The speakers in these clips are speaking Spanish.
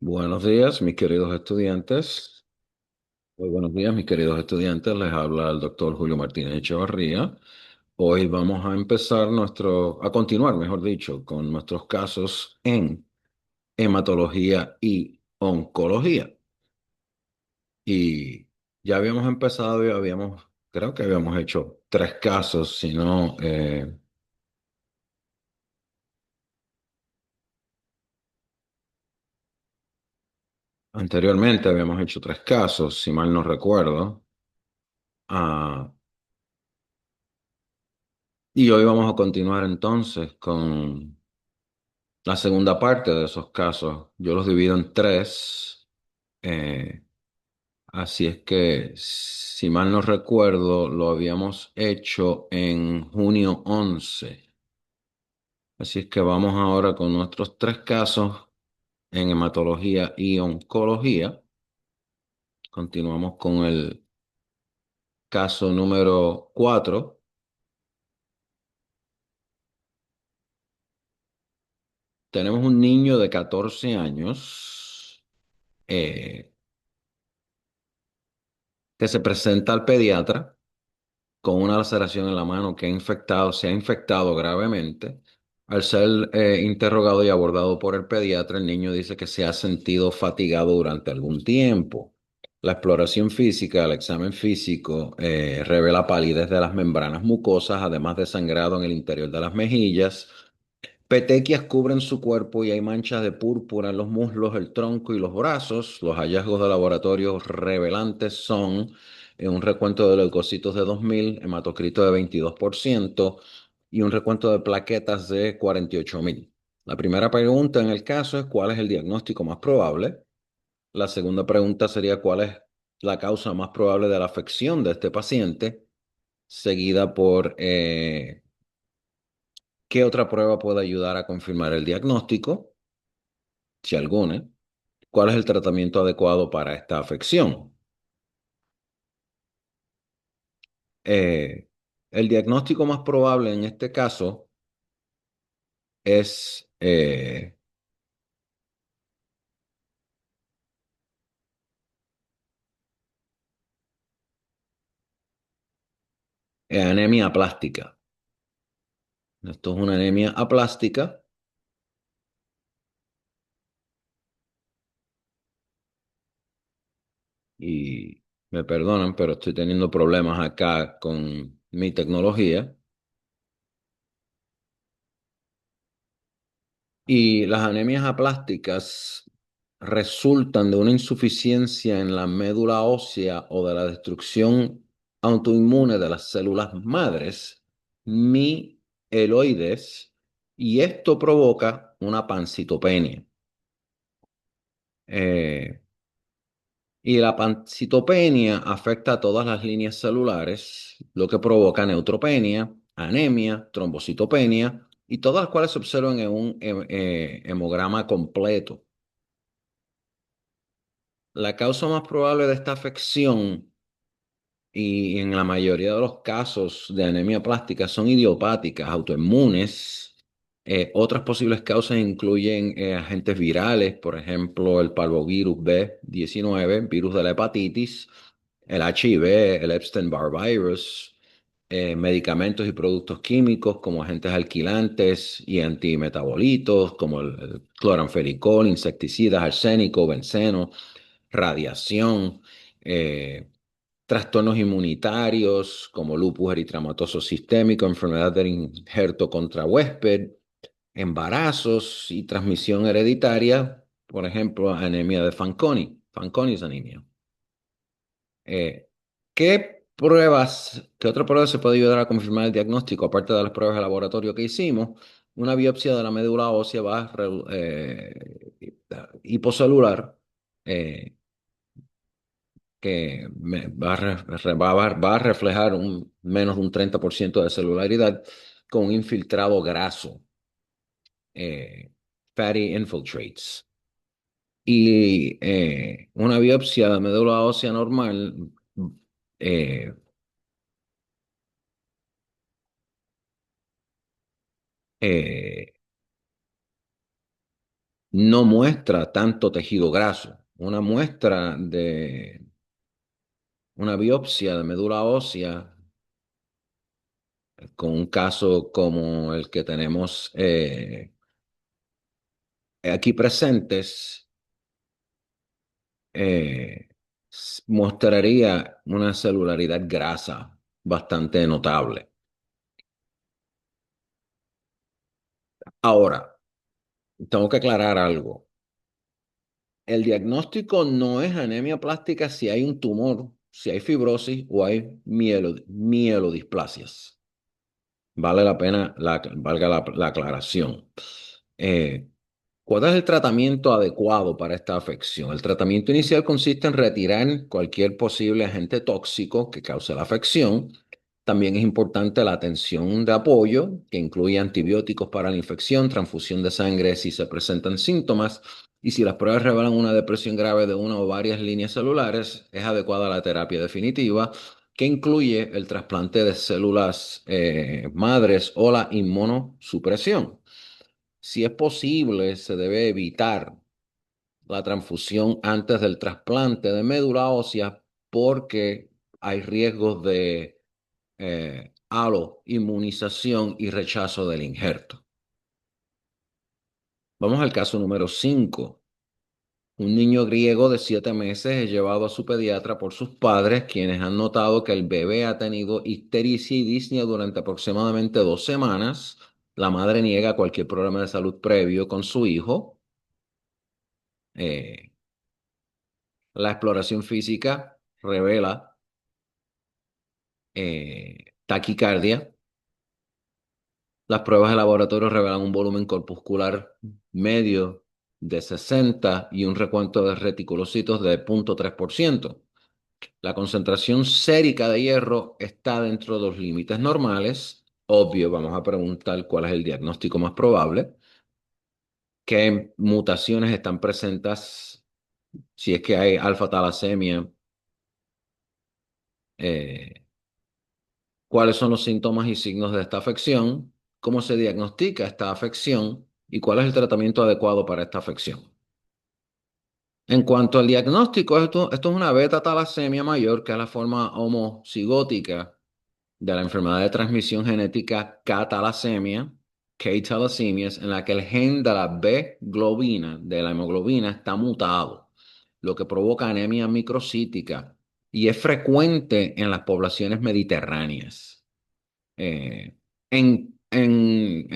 Buenos días, mis queridos estudiantes. Muy buenos días, mis queridos estudiantes. Les habla el doctor Julio Martínez Echevarría. Hoy vamos a empezar a continuar, mejor dicho, con nuestros casos en hematología y oncología. Y ya habíamos empezado y creo que habíamos hecho tres casos, si no, anteriormente habíamos hecho tres casos, si mal no recuerdo. Ah, y hoy vamos a continuar entonces con la segunda parte de esos casos. Yo los divido en tres. eh, Así es que, si mal no recuerdo, lo habíamos hecho en junio 11. Así es que vamos ahora con nuestros tres casos en hematología y oncología. Continuamos con el caso número 4. Tenemos un niño de 14 años eh, que se presenta al pediatra con una laceración en la mano que se ha infectado gravemente. Al ser interrogado y abordado por el pediatra, el niño dice que se ha sentido fatigado durante algún tiempo. La exploración física, el examen físico, revela palidez de las membranas mucosas, además de sangrado en el interior de las mejillas. Petequias cubren su cuerpo y hay manchas de púrpura en los muslos, el tronco y los brazos. Los hallazgos de laboratorio revelantes son un recuento de leucocitos de 2000, hematocrito de 22% y un recuento de plaquetas de 48.000. La primera pregunta en el caso es ¿cuál es el diagnóstico más probable? La segunda pregunta sería ¿cuál es la causa más probable de la afección de este paciente? Seguida por ¿qué otra prueba puede ayudar a confirmar el diagnóstico? Si alguna. ¿Cuál es el tratamiento adecuado para esta afección? Eh, el diagnóstico más probable en este caso es anemia aplástica. Esto es una anemia aplástica y me perdonan, pero estoy teniendo problemas acá con mi tecnología. Y las anemias aplásticas resultan de una insuficiencia en la médula ósea o de la destrucción autoinmune de las células madres mieloides, y esto provoca una pancitopenia. Eh, y la pancitopenia afecta a todas las líneas celulares, lo que provoca neutropenia, anemia, trombocitopenia, y todas las cuales se observan en un hemograma completo. La causa más probable de esta afección, y en la mayoría de los casos de anemia plástica, son idiopáticas, autoinmunes. Otras posibles causas incluyen agentes virales, por ejemplo, el parvovirus B19, virus de la hepatitis, el HIV, el Epstein-Barr virus, medicamentos y productos químicos como agentes alquilantes y antimetabolitos, como el cloranfericol, insecticidas, arsénico, benceno, radiación, eh, trastornos inmunitarios como lupus eritematoso sistémico, enfermedad del injerto contra huésped, embarazos y transmisión hereditaria, por ejemplo, anemia de Fanconi's anemia. Eh, qué otra prueba se puede ayudar a confirmar el diagnóstico, aparte de las pruebas de laboratorio que hicimos? Una biopsia de la médula ósea hipocelular, eh, que va a reflejar menos de un 30% de celularidad con un infiltrado graso, eh, fatty infiltrates. Y una biopsia de médula ósea normal eh, eh, no muestra tanto tejido graso. Una muestra de una biopsia de médula ósea con un caso como el que tenemos aquí presentes, mostraría una celularidad grasa bastante notable. Ahora, tengo que aclarar algo. El diagnóstico no es anemia plástica si hay un tumor, si hay fibrosis o hay mielodisplasias. Vale la pena, valga la aclaración. Eh, ¿Cuál es el tratamiento adecuado para esta afección? El tratamiento inicial consiste en retirar cualquier posible agente tóxico que cause la afección. También es importante la atención de apoyo, que incluye antibióticos para la infección, transfusión de sangre si se presentan síntomas y si las pruebas revelan una depresión grave de una o varias líneas celulares, es adecuada la terapia definitiva, que incluye el trasplante de células madres o la inmunosupresión. Si es posible, se debe evitar la transfusión antes del trasplante de médula ósea porque hay riesgos de aloinmunización y rechazo del injerto. Vamos al caso número 5. Un niño griego de 7 meses es llevado a su pediatra por sus padres, quienes han notado que el bebé ha tenido ictericia y disnea durante aproximadamente 2 semanas. La madre niega cualquier problema de salud previo con su hijo. Eh, la exploración física revela taquicardia. Las pruebas de laboratorio revelan un volumen corpuscular medio de 60 y un recuento de reticulocitos de 0,3%. La concentración sérica de hierro está dentro de los límites normales. Obvio, vamos a preguntar cuál es el diagnóstico más probable, qué mutaciones están presentes, si es que hay alfa-talasemia, eh, cuáles son los síntomas y signos de esta afección, cómo se diagnostica esta afección y cuál es el tratamiento adecuado para esta afección. En cuanto al diagnóstico, esto es una beta-talasemia mayor, que es la forma homocigótica de la enfermedad de transmisión genética catalasemia, K-thalasemias, en la que el gen de la B-globina, de la hemoglobina, está mutado, lo que provoca anemia microcítica y es frecuente en las poblaciones mediterráneas. En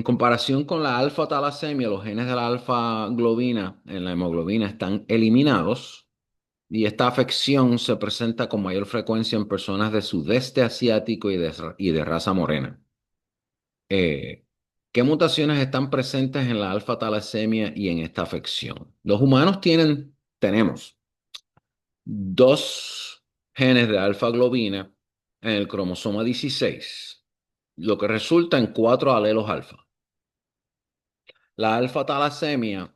comparación con la alfa-talasemia, los genes de la alfa-globina en la hemoglobina están eliminados y esta afección se presenta con mayor frecuencia en personas de sudeste asiático y de raza morena. Eh, ¿Qué mutaciones están presentes en la alfa-talasemia y en esta afección? Los humanos tenemos dos genes de alfa-globina en el cromosoma 16, lo que resulta en 4 alelos alfa. La alfa-talasemia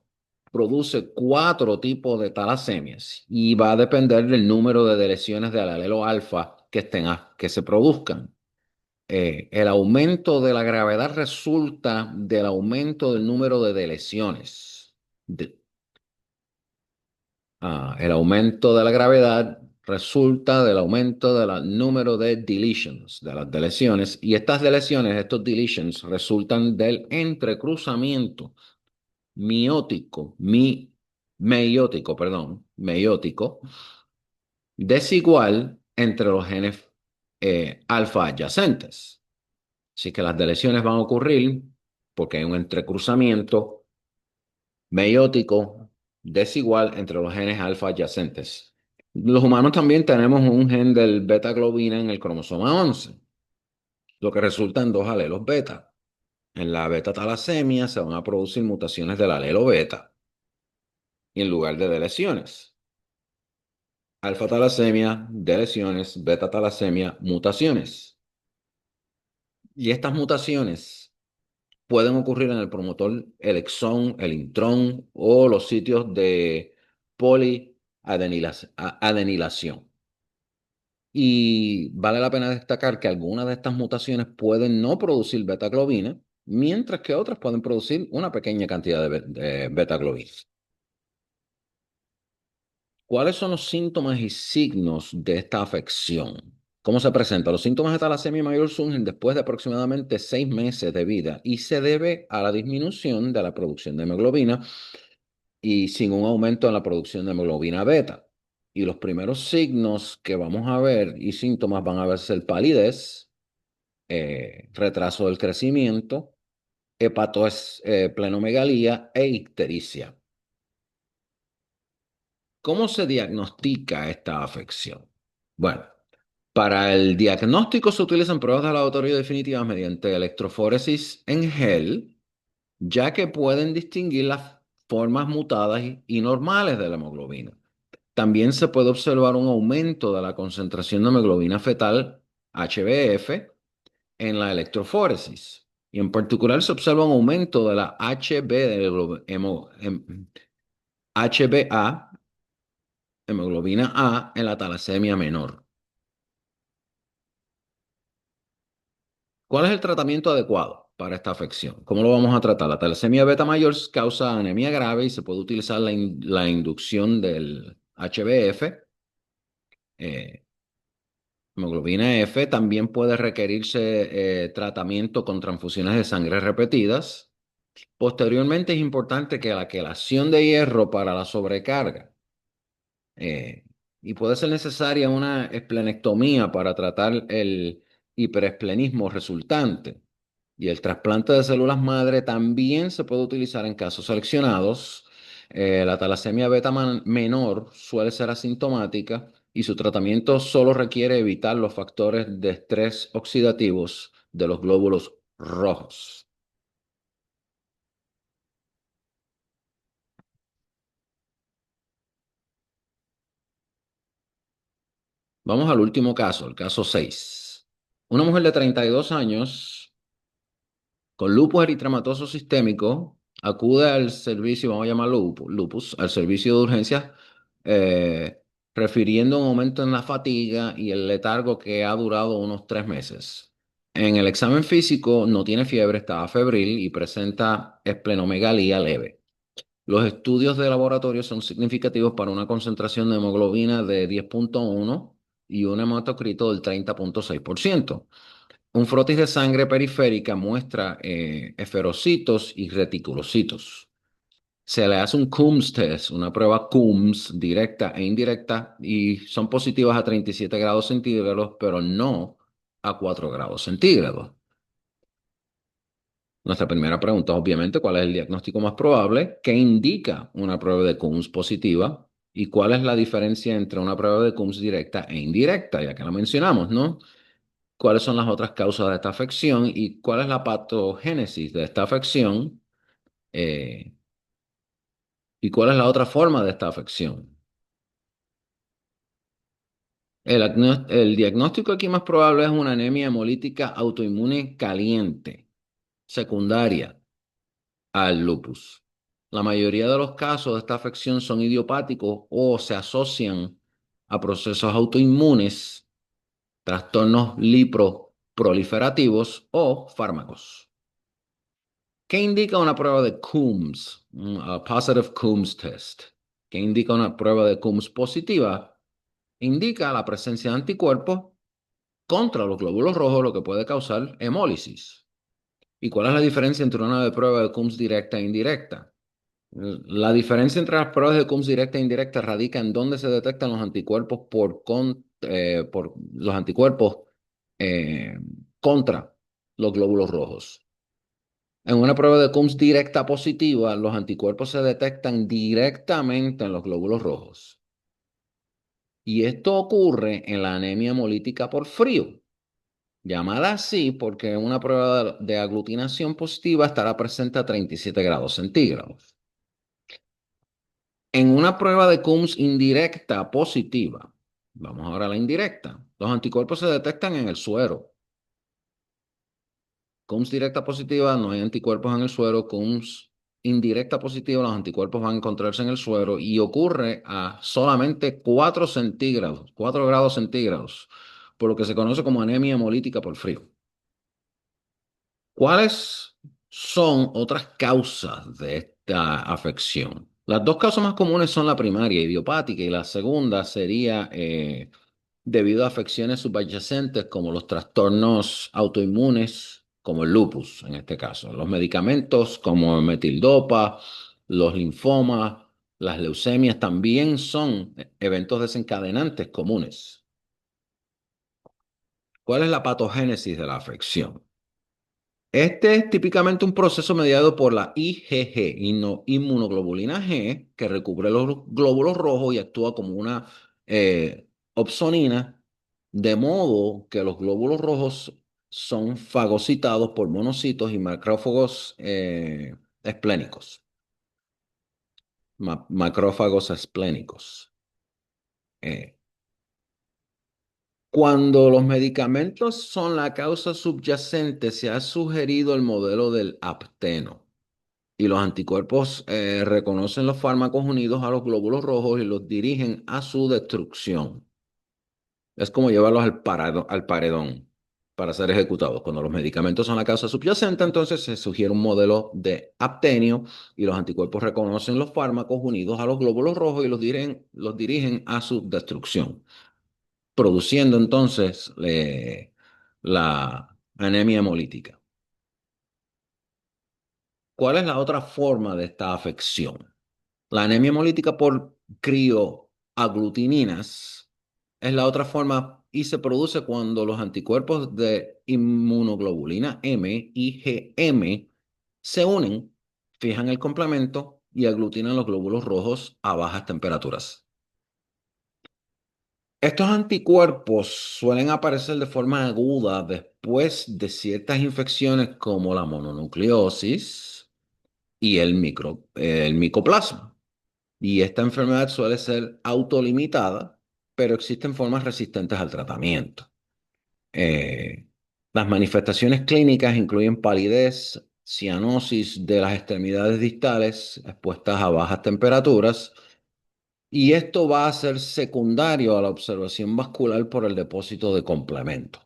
produce 4 tipos de talasemias y va a depender del número de deleciones del alelo alfa que se produzcan. El aumento de la gravedad resulta del aumento del número de deleciones. El aumento de la gravedad resulta del aumento del número de deletions, de las deleciones, y estas deleciones, estos deletions, resultan del entrecruzamiento meiótico desigual entre los genes alfa adyacentes. Así que las deleciones van a ocurrir porque hay un entrecruzamiento meiótico desigual entre los genes alfa adyacentes. Los humanos también tenemos un gen del beta globina en el cromosoma 11, lo que resulta en 2 alelos beta. En la beta talasemia se van a producir mutaciones del alelo beta y en lugar de lesiones. Alfa talasemia, deleciones, beta talasemia, mutaciones. Y estas mutaciones pueden ocurrir en el promotor, el exón, el intrón o los sitios de poliadenilación. Y vale la pena destacar que algunas de estas mutaciones pueden no producir beta globina, mientras que otras pueden producir una pequeña cantidad de beta globina. ¿Cuáles son los síntomas y signos de esta afección? ¿Cómo se presenta? Los síntomas de talasemia mayor surgen después de aproximadamente 6 meses de vida y se debe a la disminución de la producción de hemoglobina y sin un aumento en la producción de hemoglobina beta. Y los primeros signos que vamos a ver y síntomas van a ser palidez, retraso del crecimiento, hepatoesplenomegalía e ictericia. ¿Cómo se diagnostica esta afección? Bueno, para el diagnóstico se utilizan pruebas de laboratorio definitivas mediante electroforesis en gel, ya que pueden distinguir las formas mutadas y normales de la hemoglobina. También se puede observar un aumento de la concentración de hemoglobina fetal, HbF, en la electroforesis. Y en particular se observa un aumento de la HbA, hemoglobina A, en la talasemia menor. ¿Cuál es el tratamiento adecuado para esta afección? ¿Cómo lo vamos a tratar? La talasemia beta mayor causa anemia grave y se puede utilizar la inducción del HbF. eh, Hemoglobina F también puede requerirse tratamiento con transfusiones de sangre repetidas. Posteriormente es importante que la quelación de hierro para la sobrecarga eh, y puede ser necesaria una esplenectomía para tratar el hiperesplenismo resultante. Y el trasplante de células madre también se puede utilizar en casos seleccionados. La talasemia beta menor suele ser asintomática y su tratamiento solo requiere evitar los factores de estrés oxidativos de los glóbulos rojos. Vamos al último caso, el caso 6. Una mujer de 32 años con lupus eritematoso sistémico acude al servicio, vamos a llamarlo lupus, al servicio de urgencias, eh, refiriendo un aumento en la fatiga y el letargo que ha durado unos 3 meses. En el examen físico no tiene fiebre, estaba febril y presenta esplenomegalía leve. Los estudios de laboratorio son significativos para una concentración de hemoglobina de 10,1 y un hematocrito del 30,6%. Un frotis de sangre periférica muestra esferocitos y reticulocitos. Se le hace un Coombs test, una prueba Coombs directa e indirecta, y son positivas a 37 grados centígrados, pero no a 4 grados centígrados. Nuestra primera pregunta es obviamente cuál es el diagnóstico más probable, qué indica una prueba de Coombs positiva y cuál es la diferencia entre una prueba de Coombs directa e indirecta, ya que la mencionamos, ¿no? ¿Cuáles son las otras causas de esta afección y cuál es la patogénesis de esta afección? Eh, ¿Y cuál es la otra forma de esta afección? El diagnóstico aquí más probable es una anemia hemolítica autoinmune caliente, secundaria al lupus. La mayoría de los casos de esta afección son idiopáticos o se asocian a procesos autoinmunes, trastornos lipoproliferativos o fármacos. ¿Qué indica una prueba de Coombs? A positive Coombs test. ¿Qué indica una prueba de Coombs positiva? Indica la presencia de anticuerpos contra los glóbulos rojos, lo que puede causar hemólisis. ¿Y cuál es la diferencia entre una prueba de Coombs directa e indirecta? La diferencia entre las pruebas de Coombs directa e indirecta radica en dónde se detectan los anticuerpos por los anticuerpos eh, contra los glóbulos rojos. En una prueba de Coombs directa positiva, los anticuerpos se detectan directamente en los glóbulos rojos. Y esto ocurre en la anemia hemolítica por frío, llamada así porque una prueba de aglutinación positiva estará presente a 37 grados centígrados. En una prueba de Coombs indirecta positiva, vamos ahora a la indirecta, los anticuerpos se detectan en el suero. Coombs directa positiva, no hay anticuerpos en el suero. Coombs indirecta positiva, los anticuerpos van a encontrarse en el suero y ocurre a solamente 4 centígrados, 4 grados centígrados, por lo que se conoce como anemia hemolítica por frío. ¿Cuáles son otras causas de esta afección? Las dos causas más comunes son la primaria, idiopática, y la segunda sería debido a afecciones subyacentes como los trastornos autoinmunes, como el lupus en este caso. Los medicamentos como el metildopa, los linfomas, las leucemias también son eventos desencadenantes comunes. ¿Cuál es la patogénesis de la afección? Este es típicamente un proceso mediado por la IgG, inmunoglobulina G, que recubre los glóbulos rojos y actúa como una opsonina, de modo que los glóbulos rojos son fagocitados por monocitos y macrófagos esplénicos, macrófagos esplénicos. Eh, Cuando los medicamentos son la causa subyacente, se ha sugerido el modelo del apteno. Y los anticuerpos reconocen los fármacos unidos a los glóbulos rojos y los dirigen a su destrucción. Es como llevarlos al paredón para ser ejecutados. Cuando los medicamentos son la causa subyacente, entonces se sugiere un modelo de aptenio y los anticuerpos reconocen los fármacos unidos a los glóbulos rojos y los dirigen a su destrucción, produciendo entonces la anemia hemolítica. ¿Cuál es la otra forma de esta afección? La anemia hemolítica por crioaglutininas es la otra forma y se produce cuando los anticuerpos de inmunoglobulina M, IgM, se unen, fijan el complemento y aglutinan los glóbulos rojos a bajas temperaturas. Estos anticuerpos suelen aparecer de forma aguda después de ciertas infecciones como la mononucleosis y el micoplasma. Y esta enfermedad suele ser autolimitada, pero existen formas resistentes al tratamiento. Eh, las manifestaciones clínicas incluyen palidez, cianosis de las extremidades distales expuestas a bajas temperaturas, y esto va a ser secundario a la observación vascular por el depósito de complemento.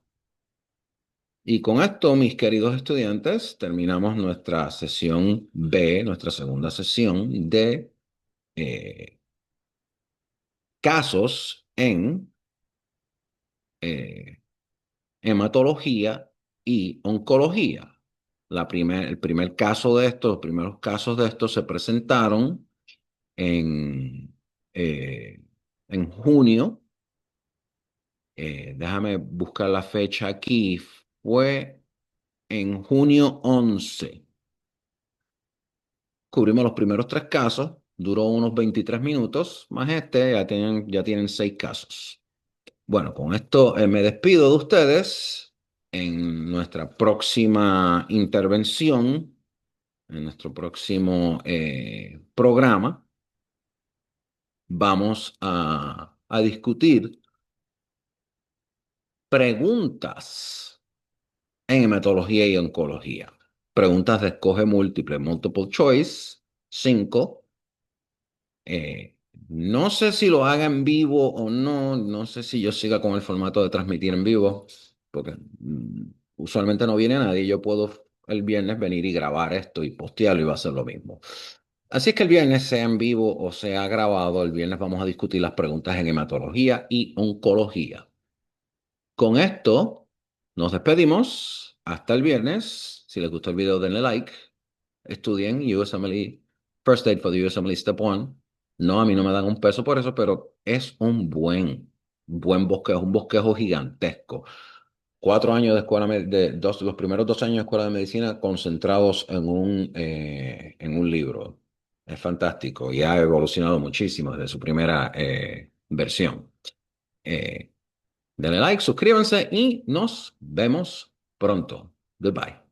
Y con esto, mis queridos estudiantes, terminamos nuestra sesión B, nuestra segunda sesión de eh, casos en eh, hematología y oncología. El primer caso de estos, los primeros casos de estos se presentaron en, eh, en junio. Déjame buscar la fecha aquí. Fue en junio 11. Cubrimos los primeros tres casos. Duró unos 23 minutos, más este, ya tienen seis casos. Bueno, con esto me despido de ustedes. En nuestra próxima intervención, en nuestro próximo programa, vamos a discutir preguntas en hematología y oncología. Preguntas de escoge múltiple, multiple choice, 5. Eh, no sé si lo haga en vivo o no, no sé si yo siga con el formato de transmitir en vivo, porque usualmente no viene nadie. Yo puedo el viernes venir y grabar esto y postearlo y va a ser lo mismo. Así es que el viernes, sea en vivo o sea grabado, el viernes vamos a discutir las preguntas en hematología y oncología. Con esto nos despedimos. Hasta el viernes. Si les gustó el video, denle like. Estudien USMLE, First Aid for the USMLE Step 1. No, a mí no me dan un peso por eso, pero es un buen bosquejo, un bosquejo gigantesco. 4 años de escuela, los primeros 2 años de escuela de medicina concentrados en un libro. Es fantástico y ha evolucionado muchísimo desde su primera versión. Eh, Denle like, suscríbanse y nos vemos pronto. Goodbye.